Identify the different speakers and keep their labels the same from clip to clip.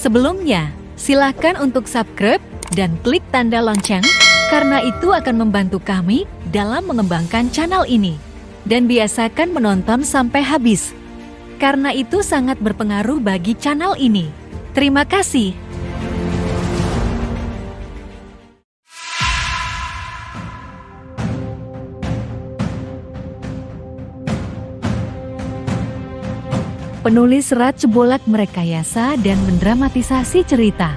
Speaker 1: Sebelumnya, silakan untuk subscribe dan klik tanda lonceng, karena itu akan membantu kami dalam mengembangkan channel ini. Dan biasakan menonton sampai habis, karena itu sangat berpengaruh bagi channel ini. Terima kasih. Penulis Serat Cebolek merekayasa dan mendramatisasi cerita.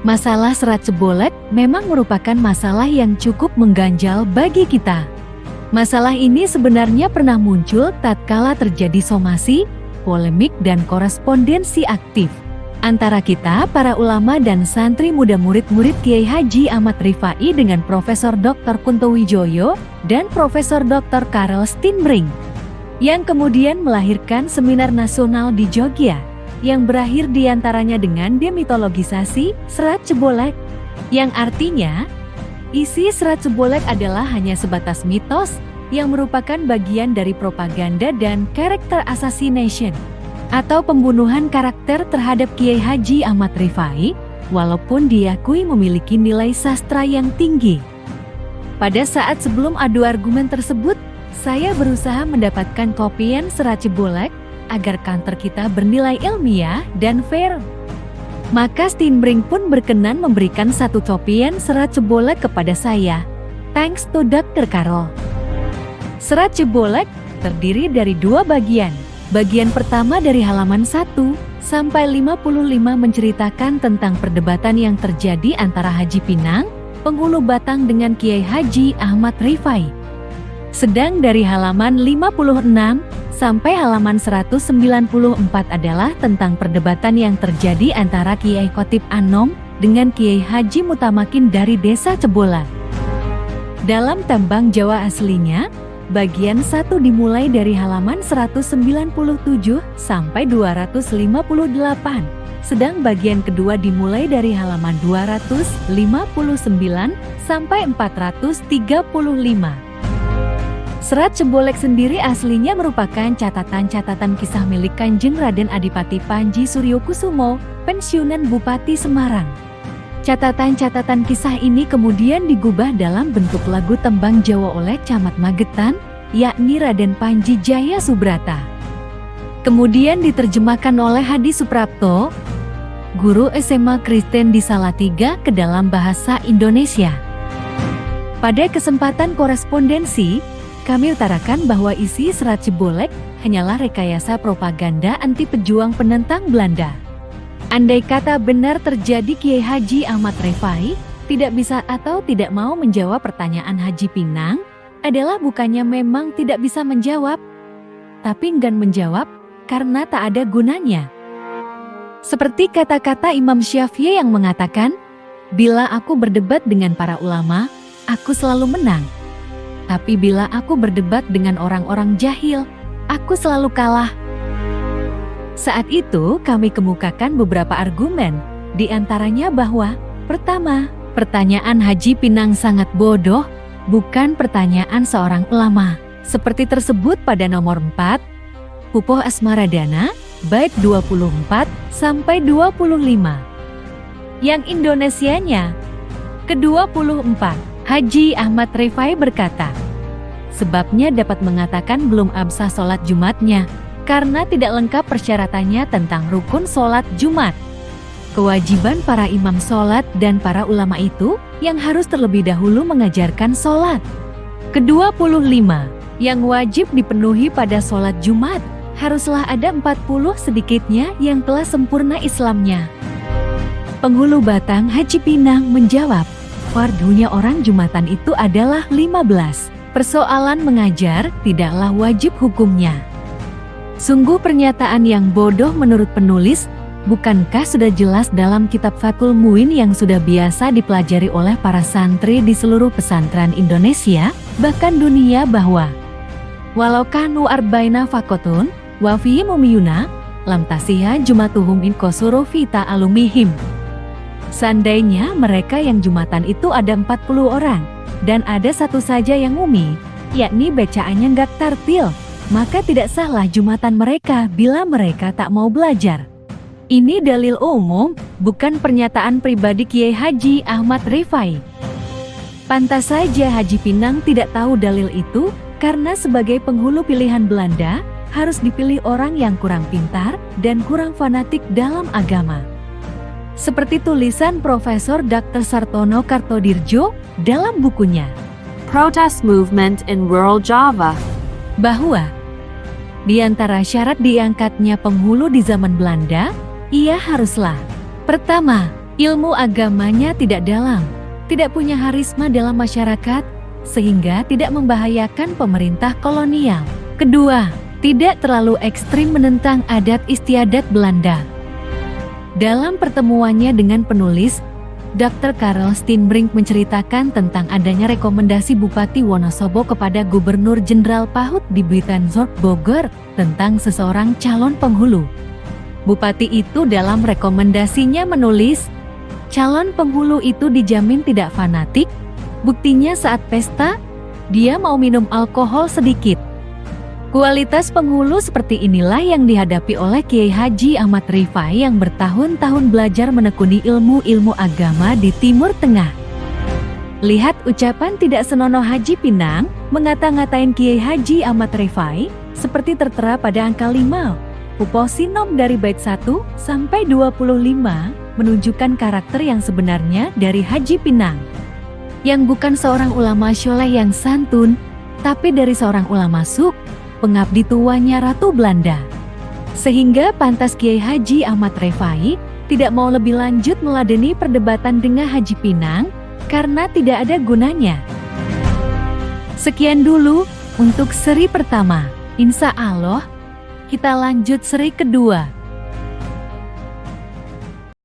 Speaker 1: Masalah Serat Cebolek memang merupakan masalah yang cukup mengganjal bagi kita. Masalah ini sebenarnya pernah muncul tatkala terjadi somasi, polemik dan korespondensi aktif antara kita para ulama dan santri muda murid-murid Kiai Haji Ahmad Rifai dengan Profesor Dr. Kunto Wijoyo dan Profesor Dr. Karel Steenbrink, yang kemudian melahirkan seminar nasional di Jogja, yang berakhir diantaranya dengan demitologisasi Serat Cebolek, yang artinya isi Serat Cebolek adalah hanya sebatas mitos yang merupakan bagian dari propaganda dan character assassination atau pembunuhan karakter terhadap Kiai Haji Ahmad Rifai, walaupun diakui memiliki nilai sastra yang tinggi. Pada saat sebelum adu argumen tersebut, saya berusaha mendapatkan kopian Serat Cebolek agar kantor kita bernilai ilmiah dan fair. Maka Steenbrink pun berkenan memberikan satu kopian Serat Cebolek kepada saya. Thanks to Dr. Karel. Serat Cebolek terdiri dari dua bagian. Bagian pertama dari halaman 1 sampai 55 menceritakan tentang perdebatan yang terjadi antara Haji Pinang, penghulu Batang dengan Kiai Haji Ahmad Rifai. Sedang dari halaman 56 sampai halaman 194 adalah tentang perdebatan yang terjadi antara Kiai Khotib Anom dengan Kiai Haji Mutamakin dari Desa Cebolek. Dalam tembang Jawa aslinya, bagian 1 dimulai dari halaman 197 sampai 258, sedang bagian kedua dimulai dari halaman 259 sampai 435. Serat Cebolek sendiri aslinya merupakan catatan-catatan kisah milik Kanjeng Raden Adipati Panji Suryokusumo, pensiunan Bupati Semarang. Catatan-catatan kisah ini kemudian digubah dalam bentuk lagu tembang Jawa oleh Camat Magetan, yakni Raden Panji Jaya Subrata. Kemudian diterjemahkan oleh Hadi Suprapto, guru SMA Kristen di Salatiga, ke dalam bahasa Indonesia. Pada kesempatan korespondensi, kami utarakan bahwa isi Serat Cebolek hanyalah rekayasa propaganda anti pejuang penentang Belanda. Andai kata benar terjadi Kiai Haji Ahmad Rifai tidak bisa atau tidak mau menjawab pertanyaan Haji Pinang, adalah bukannya memang tidak bisa menjawab, tapi enggan menjawab karena tak ada gunanya. Seperti kata-kata Imam Syafi'i yang mengatakan, "Bila aku berdebat dengan para ulama, aku selalu menang. Tapi bila aku berdebat dengan orang-orang jahil, aku selalu kalah." Saat itu kami kemukakan beberapa argumen, di antaranya bahwa, pertama, pertanyaan Haji Pinang sangat bodoh, bukan pertanyaan seorang ulama, seperti tersebut pada nomor 4, Pupuh Asmaradana, bait 24 sampai 25. Yang Indonesianya, ke-24. Haji Ahmad Rifai berkata, sebabnya dapat mengatakan belum absah sholat Jumatnya, karena tidak lengkap persyaratannya tentang rukun sholat Jumat. Kewajiban para imam sholat dan para ulama itu yang harus terlebih dahulu mengajarkan sholat. Ke-25, yang wajib dipenuhi pada sholat Jumat, haruslah ada 40 sedikitnya yang telah sempurna Islamnya. Penghulu Batang Haji Pinang menjawab, fardunya orang Jumatan itu adalah 15. Persoalan mengajar tidaklah wajib hukumnya. Sungguh pernyataan yang bodoh menurut penulis. Bukankah sudah jelas dalam kitab Fathul Muin yang sudah biasa dipelajari oleh para santri di seluruh pesantren Indonesia, bahkan dunia, bahwa walau kanu arbaina fakotun, wa fihim umiyuna, lam tasiha jumatuhum in kosuru fita alumihim. Seandainya mereka yang Jumatan itu ada 40 orang, dan ada satu saja yang umi, yakni bacaannya nggak tartil, maka tidak sahlah Jumatan mereka bila mereka tak mau belajar. Ini dalil umum, bukan pernyataan pribadi Kiai Haji Ahmad Rifai. Pantas saja Haji Pinang tidak tahu dalil itu, karena sebagai penghulu pilihan Belanda, harus dipilih orang yang kurang pintar dan kurang fanatik dalam agama. Seperti tulisan Profesor Dr. Sartono Kartodirjo dalam bukunya
Speaker 2: Protest Movement in Rural Java,
Speaker 1: bahwa di antara syarat diangkatnya penghulu di zaman Belanda, ia haruslah: pertama, ilmu agamanya tidak dalam, tidak punya harisma dalam masyarakat, sehingga tidak membahayakan pemerintah kolonial. Kedua, tidak terlalu ekstrim menentang adat istiadat Belanda. Dalam pertemuannya dengan penulis, Dr. Karel Steenbrink menceritakan tentang adanya rekomendasi Bupati Wonosobo kepada Gubernur Jenderal Pahut di Buitenzorg Bogor tentang seseorang calon penghulu. Bupati itu dalam rekomendasinya menulis, calon penghulu itu dijamin tidak fanatik, buktinya saat pesta, dia mau minum alkohol sedikit. Kualitas penghulu seperti inilah yang dihadapi oleh Kiai Haji Ahmad Rifai yang bertahun-tahun belajar menekuni ilmu-ilmu agama di Timur Tengah. Lihat ucapan tidak senonoh Haji Pinang mengata-ngatain Kiai Haji Ahmad Rifai seperti tertera pada angka 5. Uposinom dari bait 1 sampai 25 menunjukkan karakter yang sebenarnya dari Haji Pinang, yang bukan seorang ulama syoleh yang santun, tapi dari seorang ulama suk, pengabdi tuanya Ratu Belanda. Sehingga pantas Kiai Haji Ahmad Rifai tidak mau lebih lanjut meladeni perdebatan dengan Haji Pinang karena tidak ada gunanya. Sekian dulu untuk seri pertama. Insya Allah kita lanjut seri kedua.